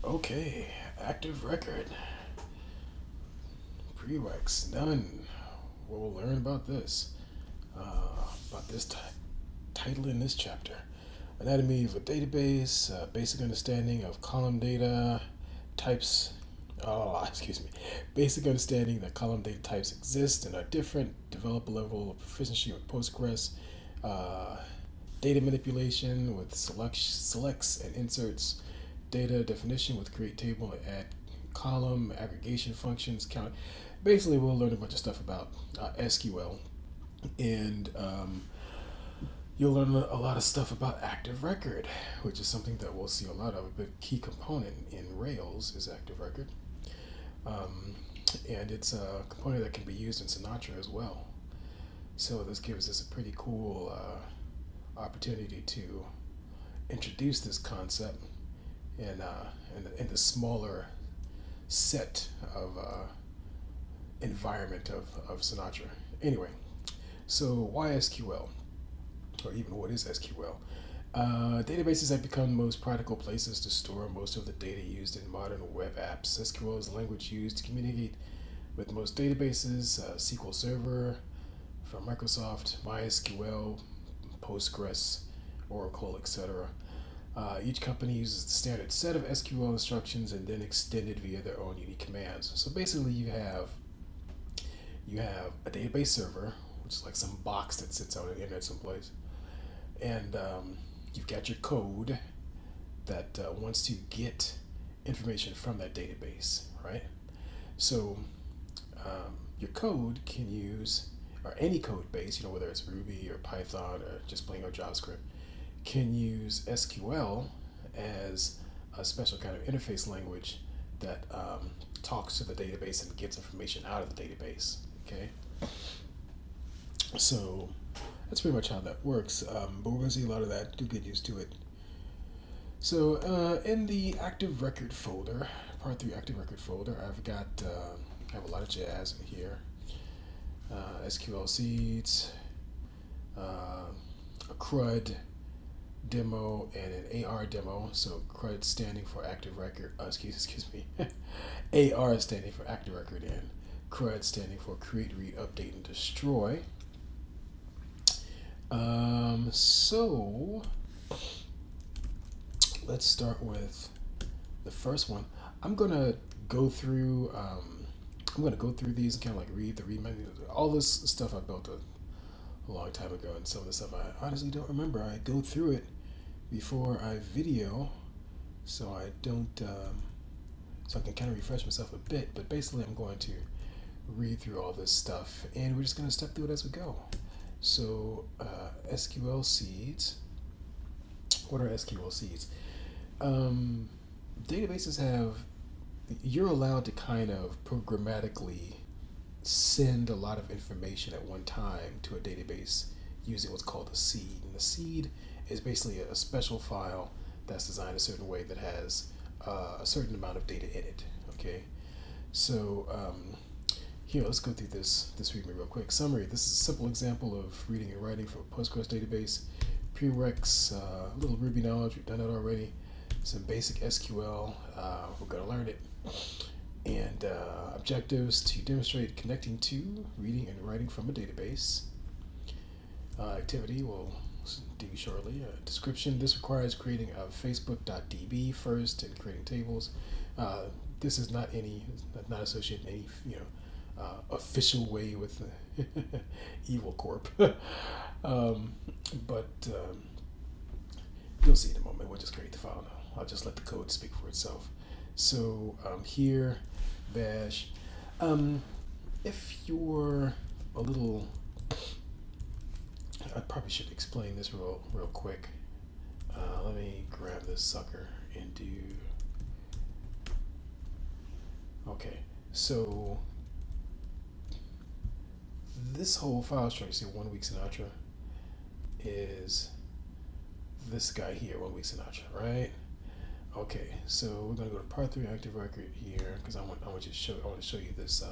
Okay, active record. Prereqs, done. We'll learn about this. About this title in this chapter. Anatomy of a database, basic understanding of column data, types, excuse me, basic understanding that column data types exist and are different, develop a level of proficiency with Postgres, uh, data manipulation with selects and inserts, data definition with create table and add column, aggregation functions, count. Basically, we'll learn a bunch of stuff about SQL, and you'll learn a lot of stuff about active record, which is something that we'll see a lot of. A big key component in Rails is active record, um, and it's a component that can be used in Sinatra as well. So this gives us a pretty cool opportunity to introduce this concept in the smaller set of environment of Sinatra. Anyway, so why SQL? Or even what is SQL? Databases have become the most practical places to store most of the data used in modern web apps. SQL is the language used to communicate with most databases, SQL Server from Microsoft, MySQL, Postgres, Oracle, etc. Each company uses the standard set of SQL instructions and then extended via their own unique commands. So basically, you have a database server, which is like some box that sits out on the internet someplace, and you've got your code that wants to get information from that database, right? So your code can use, or any code base, whether it's Ruby or Python or just plain old JavaScript, can use SQL as a special kind of interface language that talks to the database and gets information out of the database. Okay, so that's pretty much how that works. But we're going to see a lot of that. Do get used to it. So in the active record folder, part 3 active record folder, I have a lot of jazz in here. SQL seeds, a CRUD demo, and an AR demo. So CRUD standing for active record. Excuse me. AR standing for active record, and CRUD standing for create, read, update, and destroy. So let's start with the first one. I'm gonna go through. I'm gonna go through these and kind of like read the read menu. All this stuff I built a long time ago, and some of the stuff I honestly don't remember. I go through it before I video, so I don't. So I can kind of refresh myself a bit. But basically, I'm going to read through all this stuff, and we're just gonna step through it as we go. So SQL seeds. What are SQL seeds? Databases have, you're allowed to kind of programmatically send a lot of information at one time to a database using what's called a seed. And the seed is basically a special file that's designed a certain way that has a certain amount of data in it. Okay, so here, let's go through this readme real quick. Summary: this is a simple example of reading and writing from a Postgres database. Prereqs, a little Ruby knowledge, we've done it already. Some basic SQL, we're going to learn it. And objectives: to demonstrate connecting to, reading and writing from a database. Activity, we'll do shortly. Description: this requires creating a facebook.db first and creating tables. This is not not associated in any, official way with Evil Corp. But you'll see in a moment. We'll just create the file now. I'll just let the code speak for itself. So here, bash. If you're a little, I probably should explain this real quick. Let me grab this sucker and do. Okay, so this whole file structure, see, 1 week Sinatra, is this guy here, 1 week Sinatra, right? Okay, so we're gonna go to part 3 active record here because I want to show you this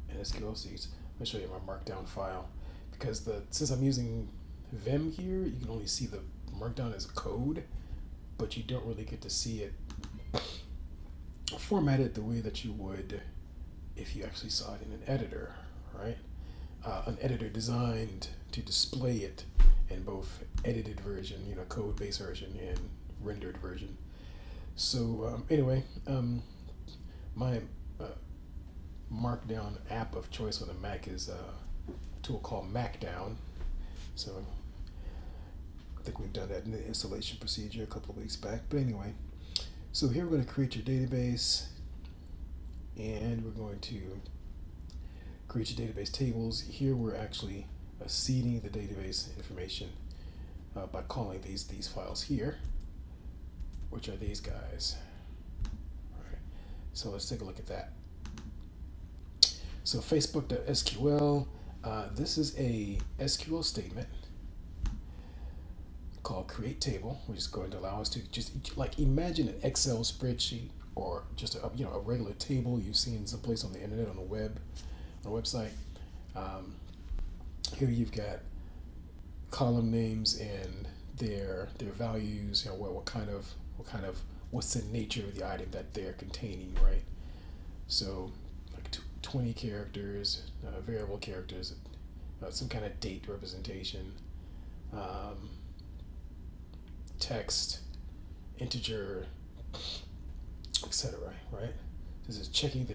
in SQL seeds. I'm gonna show you my markdown file because since I'm using Vim here, you can only see the markdown as code, but you don't really get to see it format it the way that you would if you actually saw it in an editor, right? An editor designed to display it in both edited version, code based version, and rendered version. So anyway, my uh, Markdown app of choice on the Mac is a tool called Macdown. So I think we've done that in the installation procedure a couple of weeks back. But anyway, so here we're going to create your database, and we're going to create your database tables. Here we're actually seeding the database information by calling these files here, which are these guys. All right. So let's take a look at that. So Facebook.sql, this is a SQL statement called create table, which is going to allow us to just like imagine an Excel spreadsheet or just a regular table you've seen someplace on the internet, on the web, on a website. Here you've got column names and their values. What's the nature of the item that they're containing, right? So like 20 characters, variable characters, some kind of date representation, text, integer, etc. Right? This is checking the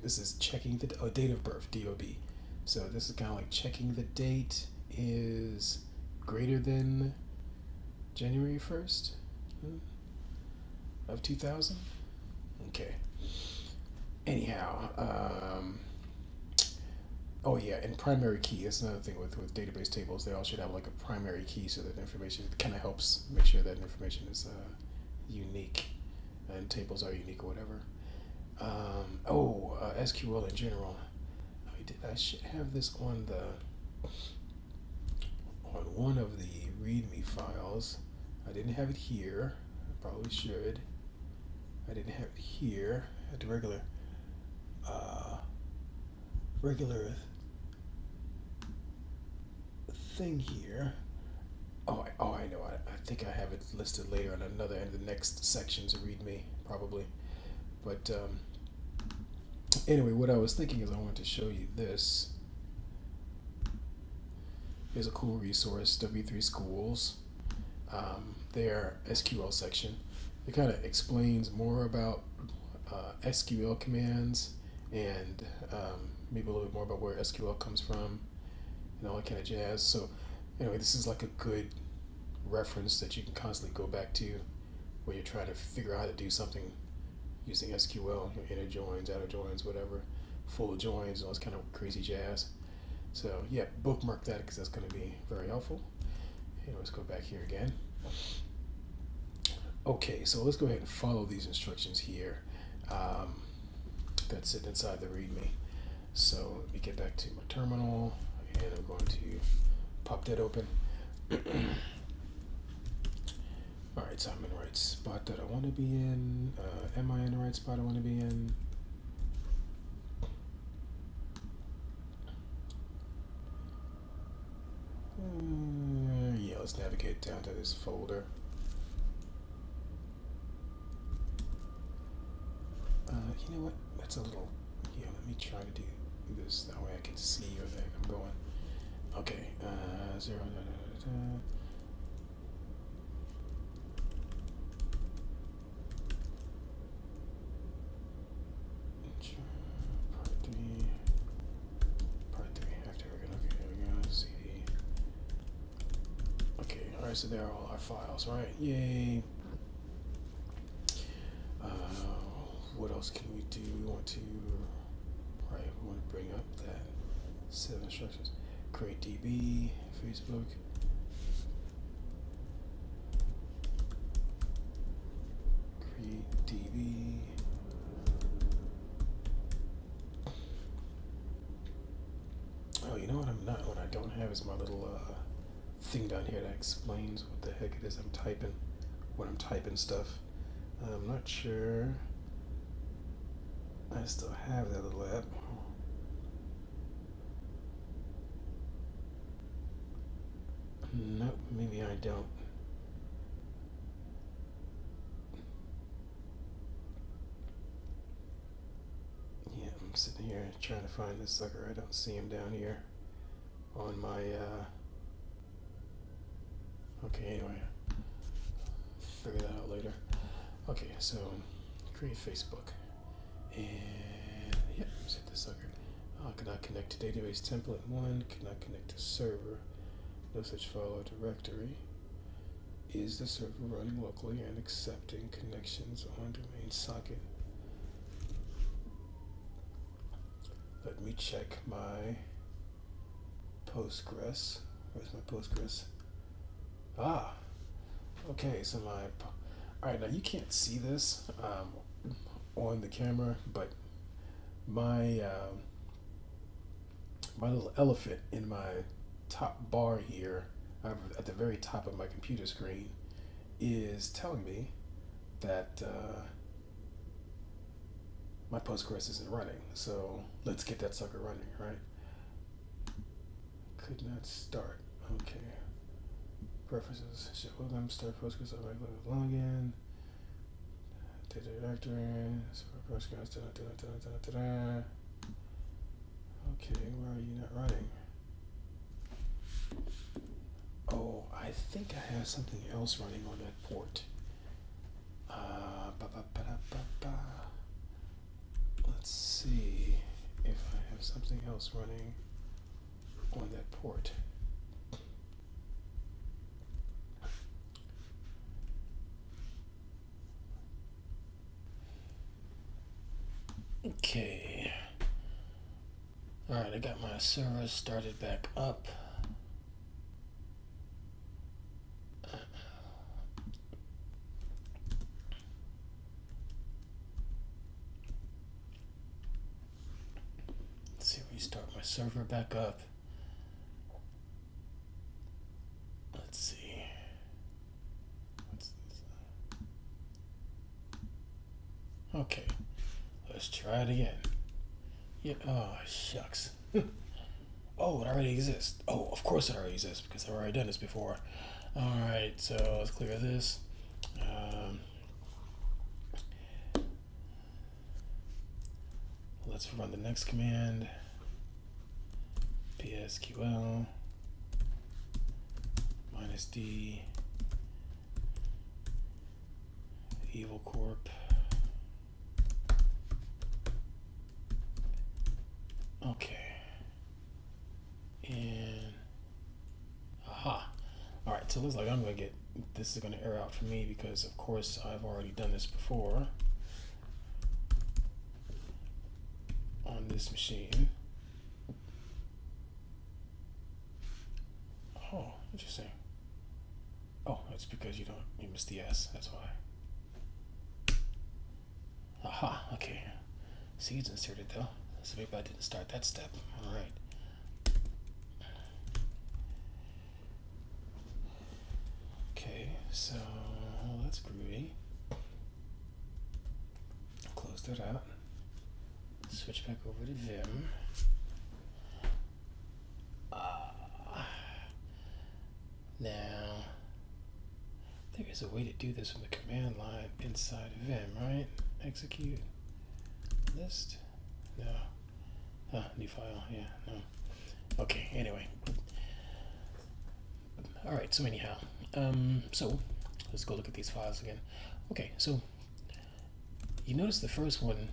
This is checking the date of birth, DOB. So this is kind of like checking the date is greater than January 1st of 2000. Okay. Anyhow, oh yeah, and primary key. That's another thing with database tables. They all should have like a primary key, so that information kind of helps make sure that information is unique, and tables are unique or whatever. SQL in general. I should have this on one of the README files. I didn't have it here. I probably should. I didn't have it here at the regular thing here. I know. I think I have it listed later on another in the next sections of README probably. But anyway, what I was thinking is I wanted to show you this. Here's a cool resource, W3 Schools. Their SQL section. It kind of explains more about SQL commands and maybe a little bit more about where SQL comes from and all that kind of jazz. So anyway, this is like a good reference that you can constantly go back to when you're trying to figure out how to do something using SQL, inner joins, outer joins, whatever, full joins, all this kind of crazy jazz. So yeah, bookmark that because that's going to be very helpful. Okay, let's go back here again. Okay, so let's go ahead and follow these instructions here. That's it inside the README. So let me get back to my terminal, and I'm going to pop that open. All right, so I'm in the right spot that I want to be in. Am I in the right spot I want to be in? Yeah, let's navigate down to this folder. You know what? That's a little. Yeah, let me try to do this. That way I can see where I'm going. Okay, 0. Part 3. After we're gonna. Okay, here we go. CD. Okay, all right. So there are all our files, right? Yay. What else can we do? We want to bring up that set of instructions. Create DB, Facebook. Create DB. Oh, you know what I don't have is my little thing down here that explains what the heck it is I'm typing, when I'm typing stuff. I'm not sure. I still have that little app. Nope, maybe I don't. I'm sitting here trying to find this sucker. I don't see him down here on my. Okay, anyway, figure that out later. Okay, so create Facebook, and yep, let's hit this sucker. Cannot connect to database template 1. Cannot connect to server. No such file or directory. Is the server running locally and accepting connections on domain socket? Let me check my Postgres. Where's my Postgres? Okay, so alright, now you can't see this on the camera, but my little elephant in my top bar here at the very top of my computer screen is telling me that my Postgres isn't running. So let's get that sucker running, right? Could not start. Okay. Preferences. Show them start Postgres automatically with login. Data directory. Postgres. Okay, why are you not running? Oh, I think I have something else running on that port. Let's see if I have something else running on that port. Okay. Alright, I got my server started back up. Let's see, restart my server back up. Let's see. Okay, let's try it again. Yeah, oh, shucks. Oh, it already exists. Oh, of course it already exists because I've already done this before. Alright, so let's clear this. Let's run the next command. PSQL -d evil corp. Okay. And aha. Alright, so it looks like I'm gonna get this is gonna error out for me because of course I've already done this before on this machine. Oh, interesting. Oh, it's because you missed the S, that's why. Aha, okay. See, it's inserted though. So maybe I didn't start that step. Alright. Okay, so that's groovy. Close that out. Switch back over to Vim. Now, there is a way to do this from the command line inside Vim, right? Execute list. No. New file. Yeah, no. Okay, anyway. Alright, so anyhow. So, let's go look at these files again. Okay, so, you notice the first one,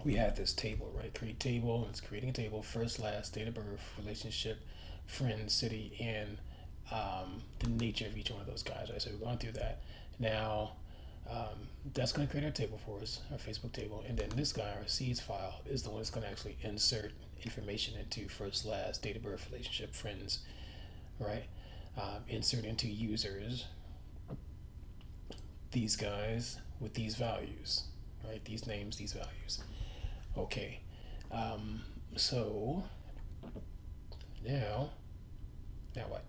we had this table, right? Create table, it's creating a table, first, last, date of birth, relationship, friend, city, and the nature of each one of those guys, right? So we're going through that. Now, that's going to create our table for us, our Facebook table, and then this guy, our seeds file, is the one that's going to actually insert information into first, last, date of birth, relationship, friends, right? Insert into users these guys with these values, right? These names, these values. Okay, so now what?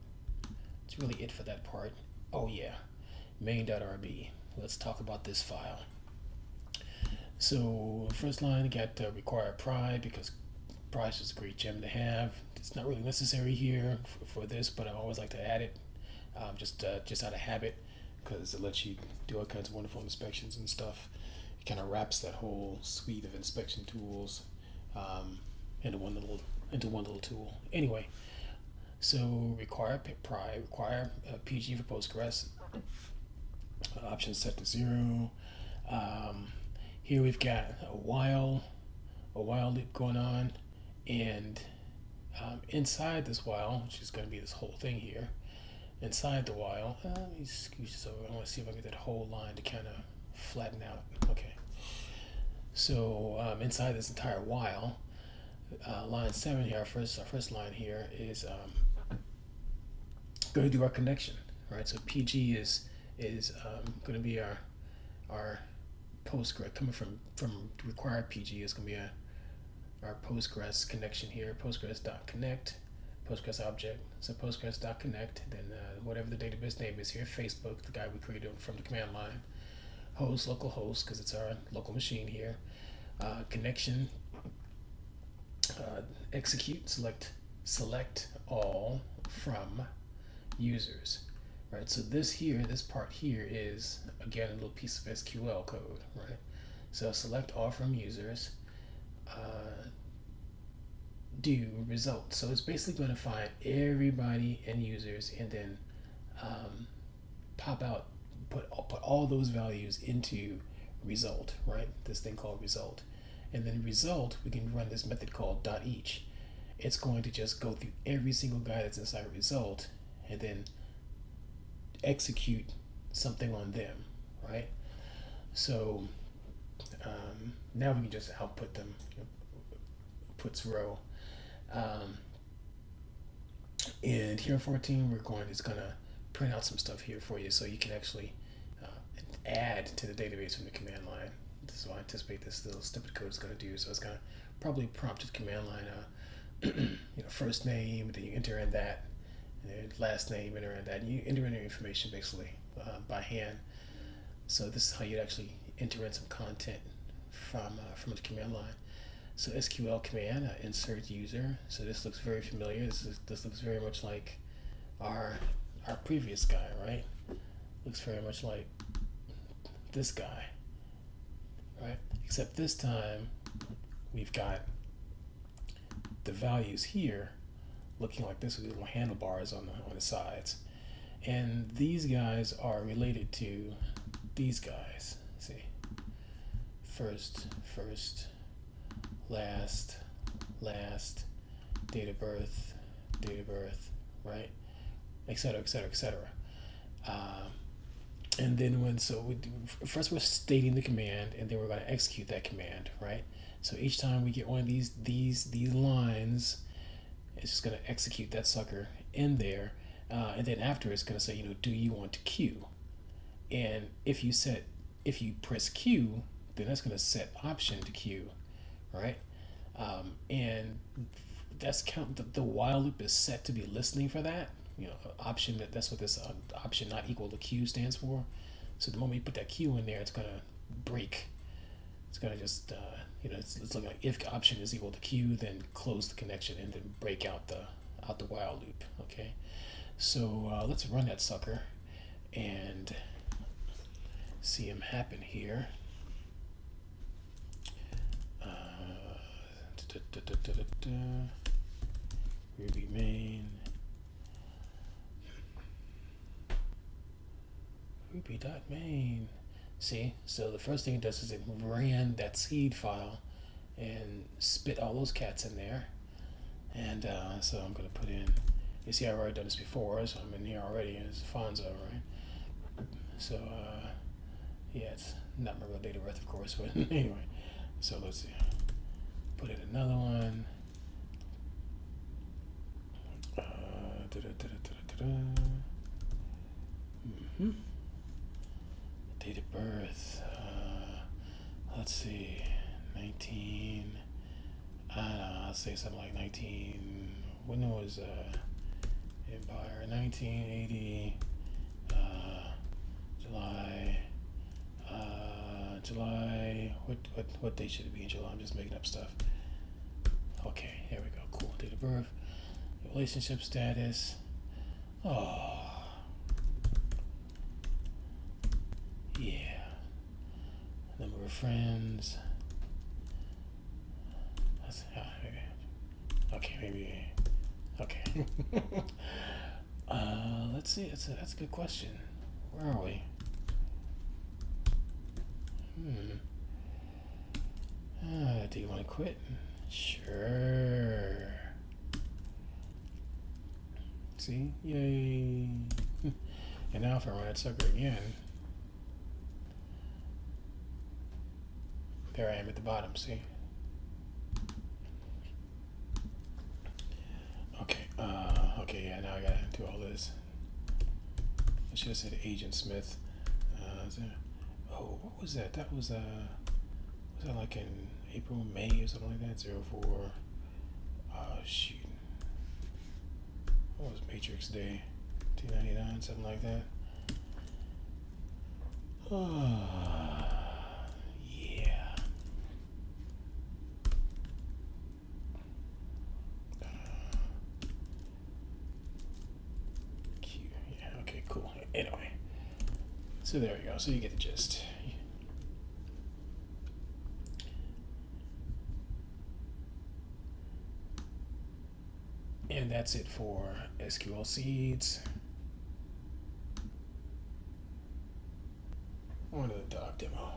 That's really it for that part. Oh yeah, main.rb. Let's talk about this file. So first line, got require pride because pride is a great gem to have. It's not really necessary here for this, but I always like to add it just out of habit because it lets you do all kinds of wonderful inspections and stuff. it kind of wraps that whole suite of inspection tools um, into one little tool. Anyway, so require PG for Postgres. Option set to 0. Um, Here we've got a while loop going on, and inside this while, which is going to be this whole thing here, inside the while, let me scooch this over. I want to see if I can get that whole line to kind of flatten out. Okay. So inside this entire while, line 7 here, our first line here is going to do our connection, right? So PG is going to be our Postgres coming from required PG is going to be our Postgres connection here. Postgres.connect, Postgres object. So Postgres.connect. Then whatever the database name is here, Facebook, the guy we created from the command line. Host, local host, because it's our local machine here. Connection. Execute. Select all from users. Right, so this part here is, again, a little piece of SQL code, right? So select all from users, do result. So it's basically going to find everybody and users, and then put all those values into result, right? This thing called result. And then result, we can run this method called .each. It's going to just go through every single guy that's inside result, and then execute something on them, right? So now we can just output them, puts row. And here in 14, it's gonna print out some stuff here for you, so you can actually add to the database from the command line. This is what I anticipate this little snippet code is gonna do. So it's gonna probably prompt the command line, first name, then you enter in that. And last name, enter in that. And you enter in your information basically by hand. So this is how you'd actually enter in some content from the command line. So SQL command, insert user. So this looks very familiar. This looks very much like our previous guy, right? Looks very much like this guy, right? Except this time we've got the values here looking like this with little handlebars on the sides, and these guys are related to these guys. Let's see, first, last, date of birth, right, etc., etc., etc. And then first we're stating the command, and then we're going to execute that command, right? So each time we get one of these lines, it's just going to execute that sucker in there, and then after it's going to say, do you want to queue? And if you press Q, then that's going to set option to queue, right? And that's the while loop is set to be listening for that. Option that's what this option not equal to Q stands for. So the moment you put that Q in there, it's going to break. It's going to just it's looking like if option is equal to Q, then close the connection and then break out the while loop. Okay, so let's run that sucker and see him happen here. Ruby main. Ruby.main. See, so the first thing it does is it ran that seed file and spit all those cats in there. And so I'm going to put in, you see I've already done this before, so I'm in here already, and it's Fonzo, right? So, yeah, it's not my real date of birth, of course, but anyway. So let's see. Put in another one. Date of birth. Let's see. 19. I'll say something like 19. When was Empire? 1980. July. July. What date should it be in July? I'm just making up stuff. Okay, here we go. Cool. Date of birth. Relationship status. Oh. Yeah. Number over friends. Okay, maybe. Okay. Let's see. That's a good question. Where are we? Do you want to quit? Sure. See? Yay. And now if I run that sucker again, there I am at the bottom, see? Okay, yeah, now I gotta do all this. I should have said Agent Smith. What was that? That was that like in April, May or something like that? 04. Shoot. What was Matrix Day? 299, something like that. Yeah. Cute. Yeah, okay, cool. Anyway. So there we go. So you get the gist. And that's it for SQL Seeds. On to the doc demo.